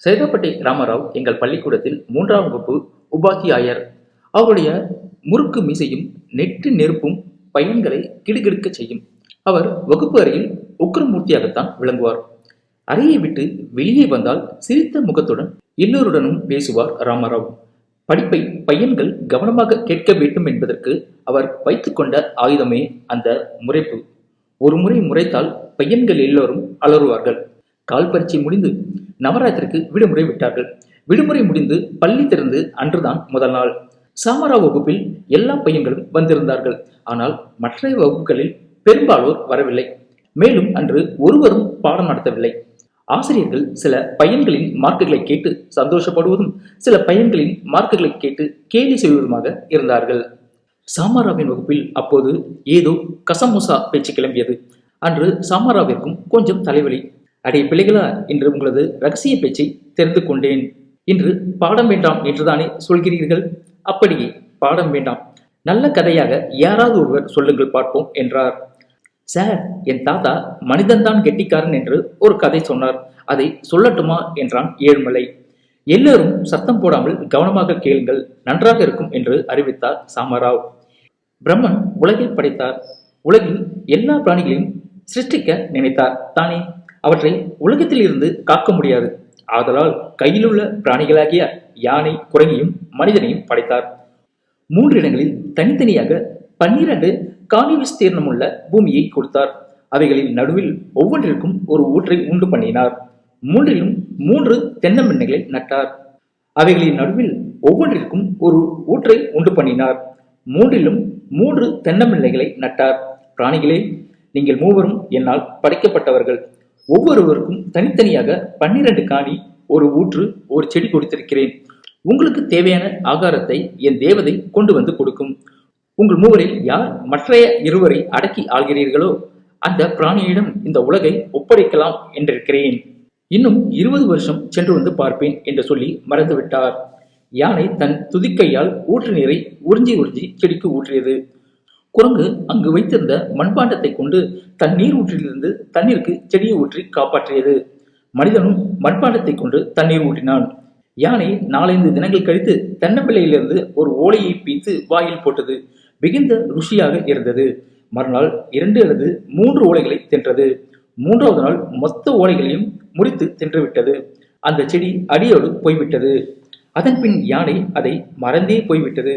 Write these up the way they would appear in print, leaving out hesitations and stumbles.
சேதப்பட்டி ராமராவ் எங்கள் பள்ளிக்கூடத்தில் 3ஆம் வகுப்பு உபாத்தியாயர். அவருடைய முறுக்கு மீசையும் நெட்டு நெருப்பும் பையன்களை கிடுகிடுக்க செய்யும். அவர் வகுப்பு அறையில் உக்கிரமூர்த்தியாகத்தான் விளங்குவார். அறையை விட்டு வெளியே வந்தால் சிரித்த முகத்துடன் எல்லோருடனும் பேசுவார் ராமராவ். படிப்பை பையன்கள் கவனமாக கேட்க வேண்டும் என்பதற்கு அவர் வைத்துக்கொண்ட ஆயுதமே அந்த முறைப்பு. ஒரு முறை முறைத்தால் பையன்கள் எல்லோரும் அலறுவார்கள். கால் பரீட்சை முடிந்து நவராத்திரிக்கு விடுமுறை விட்டார்கள். விடுமுறை முடிந்து பள்ளி திறந்து அன்றுதான் முதல் நாள். சாமராவ் வகுப்பில் எல்லா பையன்களும் வந்திருந்தார்கள். ஆனால் மற்ற வகுப்புகளில் பெரும்பாலோர் வரவில்லை. மேலும் அன்று ஒருவரும் பாடம் நடத்தவில்லை. ஆசிரியர்கள் சில பையன்களின் மார்க்குகளை கேட்டு சந்தோஷப்படுவதும் சில பையன்களின் மார்க்குகளை கேட்டு கேலி செய்வதுமாக இருந்தார்கள். சாமாராவின் வகுப்பில் அப்போது ஏதோ கசமுசா பேச்சு கிளம்பியது. அன்று சாமாராவிற்கும் கொஞ்சம் தலைவலி. அடே பிள்ளைகளா, இன்று உங்களது ரகசிய பேச்சை தெரிந்து கொண்டேன். இன்று பாடம் வேண்டாம் என்றுதானே சொல்கிறீர்கள்? அப்படியே பாடம் வேண்டாம், நல்ல கதையாக யாராவது ஒருவர் சொல்லுங்கள் பார்ப்போம் என்றார். சார், என் தாத்தா மனிதன்தான் கெட்டிக்காரன் என்று ஒரு கதை சொன்னார். அதை சொல்லட்டுமா என்றான் ஏழுமலை. எல்லோரும் சத்தம் போடாமல் கவனமாக கேளுங்கள், நன்றாக இருக்கும் என்று அறிவித்தார் சாமராவ். பிரம்மன் உலகை படைத்தார். உலகில் எல்லா பிராணிகளையும் சிருஷ்டிக்க நினைத்தார் தானே. அவற்றை உலகத்தில் இருந்து காக்க முடியாது. ஆதலால் கையிலுள்ள பிராணிகளாகிய யானை, குரங்கையும் மனிதனையும் படைத்தார். 3 இடங்களில் தனித்தனியாக 12 காணி விஸ்தீர்ணமுள்ள பூமியை கொடுத்தார். அவைகளின் நடுவில் ஒவ்வொன்றிற்கும் ஒரு ஊற்றை உண்டு பண்ணினார். 3லும் 3 தென்னமென்னைகளை நட்டார். அவைகளின் நடுவில் ஒவ்வொன்றிற்கும் ஒரு ஊற்றை உண்டு பண்ணினார். 3லும் 3 தென்னமென்னைகளை நட்டார். பிராணிகளே, நீங்கள் மூவரும் என்னால் படைக்கப்பட்டவர்கள். ஒவ்வொருவருக்கும் தனித்தனியாக 12 காணி, ஒரு ஊற்று, ஒரு செடி கொடுத்திருக்கிறேன். உங்களுக்கு தேவையான ஆகாரத்தை என் தேவதை கொண்டு வந்து கொடுக்கும். உங்கள் மூவரில் யார் மற்றைய இருவரை அடக்கி ஆள்கிறீர்களோ அந்த பிராணியிடம் இந்த உலகை ஒப்படைக்கலாம் என்றிருக்கிறேன். இன்னும் 20 வருஷம் சென்று வந்து பார்ப்பேன் என்று சொல்லி மறந்துவிட்டார். யானை தன் துதிக்கையால் ஊற்று நீரை உறிஞ்சி உறிஞ்சி செடிக்கு ஊற்றியது. குரங்கு அங்கு வைத்திருந்த மண்பாண்டத்தை கொண்டு தன் நீர் ஊற்றிலிருந்து தண்ணீருக்கு செடியை ஊற்றி காப்பாற்றியது. மனிதனும் மண்பாண்டத்தை கொண்டு தண்ணீர் ஊற்றினான். யானை 4-5 தினங்கள் கழித்து தென்னம்பிள்ளையிலிருந்து ஒரு ஓலையை பீத்து வாயில் போட்டது. மிகுந்த ருசியாக இருந்தது. மறுநாள் 2 அல்லது 3 ஓலைகளை தின்றது. 3வது நாள் மொத்த ஓலைகளையும் முறித்து தின்றுவிட்டது. அந்த செடி அடியோடு போய்விட்டது. அதன் பின் யானை அதை மறந்தே போய்விட்டது.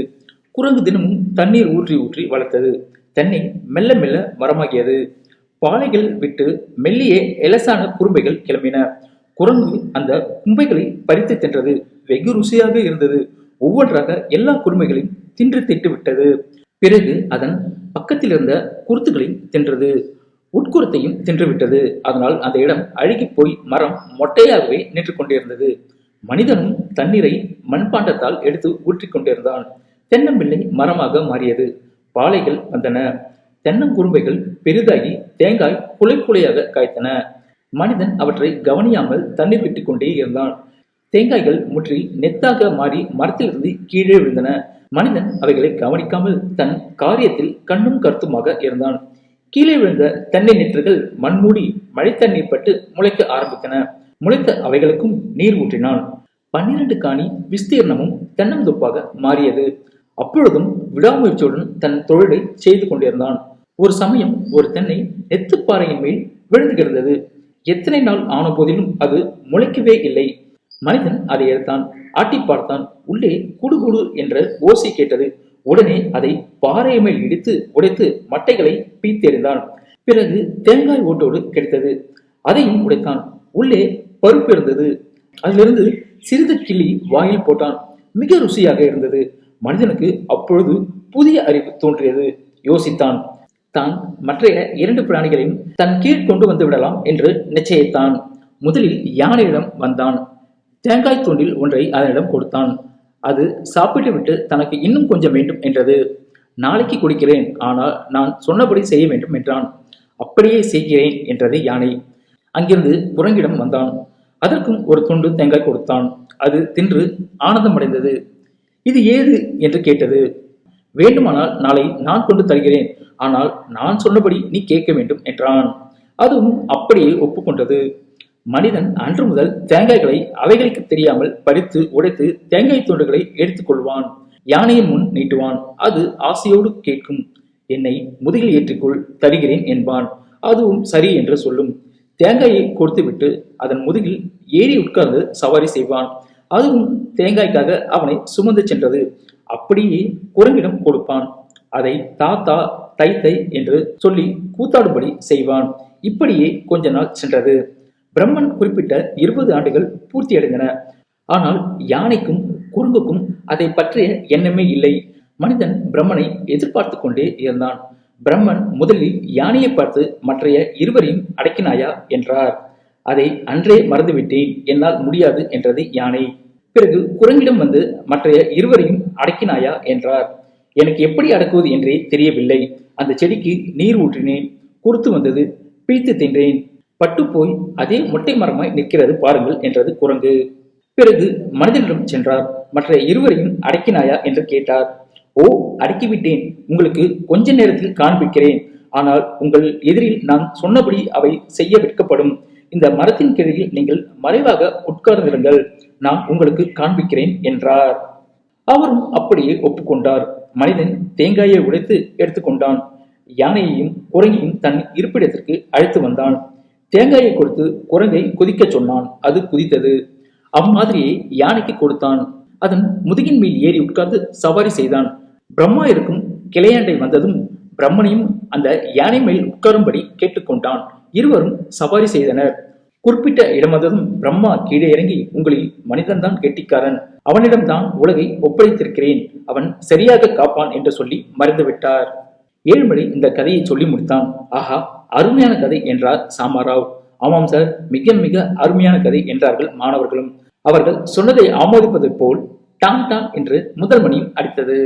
குரங்கு தினமும் தண்ணீர் ஊற்றி ஊற்றி வளர்த்தது. தென்னை மெல்ல மெல்ல மரமாகியது. பாலைகள் விட்டு மெல்லிய எலசான குறும்பைகள் கிளம்பின. குரங்கு அந்த கும்பைகளை பறித்து தின்றது. வெகு ருசியாக இருந்தது. ஒவ்வொன்றாக எல்லா குறும்பைகளையும் தின்று திட்டு விட்டது. பிறகு அதன் பக்கத்தில் இருந்த குருத்துகளையும் தின்றது. உட்குரத்தையும் தின்று விட்டது. அதனால் அந்த இடம் அழுகி போய் மரம் மொட்டையாகவே நின்று கொண்டிருந்தது. மனிதனும் தண்ணீரை மண்பாண்டத்தால் எடுத்து ஊற்றி கொண்டிருந்தான். தென்னம்பிள்ளை மரமாக மாறியது. பாலைகள் வந்தன. தென்னங்குறும்பைகள் பெரிதாகி தேங்காய் குலை குலையாக காய்த்தன. மனிதன் அவற்றை கவனியாமல் தண்ணீர் விட்டு கொண்டே இருந்தான். தேங்காய்கள் முற்றி நெத்தாக மாறி மரத்திலிருந்து கீழே விழுந்தன. மனிதன் அவைகளை கவனிக்காமல் தன் காரியத்தில் கண்ணும் கருத்துமாக இருந்தான். கீழே விழுந்த தென்னை நெற்றுகள் மண்மூடி மழை தண்ணீர் பட்டு முளைக்க ஆரம்பித்தன. முளைத்த அவைகளுக்கும் நீர் ஊற்றினான். 12 காணி விஸ்தீர்ணமும் தென்னந்தோப்பாக மாறியது. அப்பொழுதும் விடாமுயற்சியுடன் தன் தொழிலை செய்து கொண்டிருந்தான். ஒரு சமயம் ஒரு தென்னை நெத்துப்பாறையின் மேல் விழுந்து கிடந்தது. எத்தனை நாள் ஆன போதிலும் அது முளைக்கவே இல்லை. மனிதன் அதை எடுத்தான். ஆட்டி பார்த்தான். உள்ளே குடுகுடு என்ற ஓசை கேட்டது. உடனே அதை பாறை மேல் இடித்து உடைத்து மட்டைகளை பீத்தெறிந்தான். பிறகு தேங்காய் ஓட்டோடு கிடைத்தது. அதையும் உடைத்தான். உள்ளே பருப்பு இருந்தது. அதிலிருந்து சிறிது கிள்ளி வாயில் போட்டான். மிக ருசியாக இருந்தது. மனிதனுக்கு அப்பொழுது புதிய அறிவு தோன்றியது. யோசித்தான். தான் மற்றைய 2 பிராணிகளையும் தன் கீழ் கொண்டு வந்து விடலாம் என்று நிச்சயித்தான். முதலில் யானையிடம் வந்தான். தேங்காய் தூண்டில் ஒன்றை அதனிடம் கொடுத்தான். அது சாப்பிட்டு விட்டு தனக்கு இன்னும் கொஞ்சம் வேண்டும் என்றது. நாளைக்கு குடிக்கிறேன், ஆனால் நான் சொன்னபடி செய்ய வேண்டும் என்றான். அப்படியே செய்கிறேன் என்றது யானை. அங்கிருந்து குரங்கிடம் வந்தான். அதற்கும் ஒரு துண்டு தேங்காய் கொடுத்தான். அது தின்று ஆனந்தமடைந்தது. இது ஏது என்று கேட்டது. வேண்டுமானால் நாளை நான் கொண்டு தருகிறேன், ஆனால் நான் சொன்னபடி நீ கேட்க வேண்டும் என்றான். அதுவும் அப்படியே ஒப்புக்கொண்டது. மனிதன் அன்று முதல் தேங்காய்களை அவைகளுக்கு தெரியாமல் பறித்து உடைத்து தேங்காய் துண்டுகளை எடுத்துக் கொள்வான். யானையின் முன் நீட்டுவான். அது ஆசையோடு கேட்கும். என்னை முதுகில் ஏற்றிக்கொள், தருகிறேன் என்பான். அதுவும் சரி என்று சொல்லும். தேங்காயை கொடுத்துவிட்டு அதன் முதுகில் ஏறி உட்கார்ந்து சவாரி செய்வான். அதுவும் தேங்காய்க்காக அவனை சுமந்து சென்றது. அப்படியே குரங்கிடம் கொடுப்பான். அதை தாத்தா தை தை என்று சொல்லி கூத்தாடும்படி செய்வான். இப்படியே கொஞ்ச நாள் சென்றது. பிரம்மன் குறிப்பிட்ட 20 ஆண்டுகள் பூர்த்தியடைந்தன. ஆனால் யானைக்கும் குறுங்குக்கும் அதை பற்றிய எண்ணமே இல்லை. மனிதன் பிரம்மனை எதிர்பார்த்து கொண்டே இருந்தான். பிரம்மன் முதலில் யானையை பார்த்து மற்றைய இருவரையும் அடக்கினாயா என்றார். அதை அன்றே மறந்துவிட்டேன், என்னால் முடியாது என்றது யானை. பிறகு குரங்கிடம் வந்து மற்றைய இருவரையும் அடக்கினாயா என்றார். எனக்கு எப்படி அடக்குவது என்றே தெரியவில்லை. அந்த செடிக்கு நீர் ஊற்றினேன், குறுத்து வந்தது, பிடித்து தின்றேன், பட்டு போய் அதே மொட்டை மரமாய் நிற்கிறது பாருங்கள் என்றது குரங்கு. பிறகு மனிதனிடம் சென்றார். மற்ற இருவரையும் அடக்கினாயா என்று கேட்டார். ஓ, அடக்கிவிட்டேன், உங்களுக்கு கொஞ்ச நேரத்தில் காண்பிக்கிறேன். ஆனால் உங்கள் எதிரில் நான் சொன்னபடி அவை செய்ய வெட்கப்படும். இந்த மரத்தின் கீழில் நீங்கள் மறைவாக உட்கார்ந்திருங்கள், நான் உங்களுக்கு காண்பிக்கிறேன் என்றார். அவரும் அப்படியே ஒப்புக்கொண்டார். மனிதன் தேங்காயை உடைத்து எடுத்துக்கொண்டான். யானையையும் குரங்கையும் தன் இருப்பிடத்திற்கு அழைத்து வந்தான். தேங்காயை கொடுத்து குரங்கை குதிக்க சொன்னான். அது குதித்தது. அம்மாதிரியே யானைக்கு கொடுத்தான். அதன் முதுகின் மேல் ஏறி உட்கார்ந்து சவாரி செய்தான். பிரம்மா இருக்கும் கிளையாண்டை வந்ததும் பிரம்மனையும் அந்த யானை மேல் உட்காரும்படி கேட்டுக்கொண்டான். இருவரும் சவாரி செய்தனர். குறிப்பிட்ட இடம் வந்ததும் பிரம்மா கீழே இறங்கி, உங்களில் மனிதன்தான் கெட்டிக்காரன், அவனிடம்தான் உலகை ஒப்படைத்திருக்கிறேன், அவன் சரியாக காப்பான் என்று சொல்லி மறைந்துவிட்டார். ஏழுமலை இந்த கதையை சொல்லி முடித்தான். ஆஹா, அருமையான கதை என்றார் சாமாராவ். ஆமாம் சார், மிக மிக அருமையான கதை என்றார்கள் மாணவர்களும். அவர்கள் சொன்னதை ஆமோதிப்பது போல் டான் டான் என்று முதல் மணியும் அடித்தது.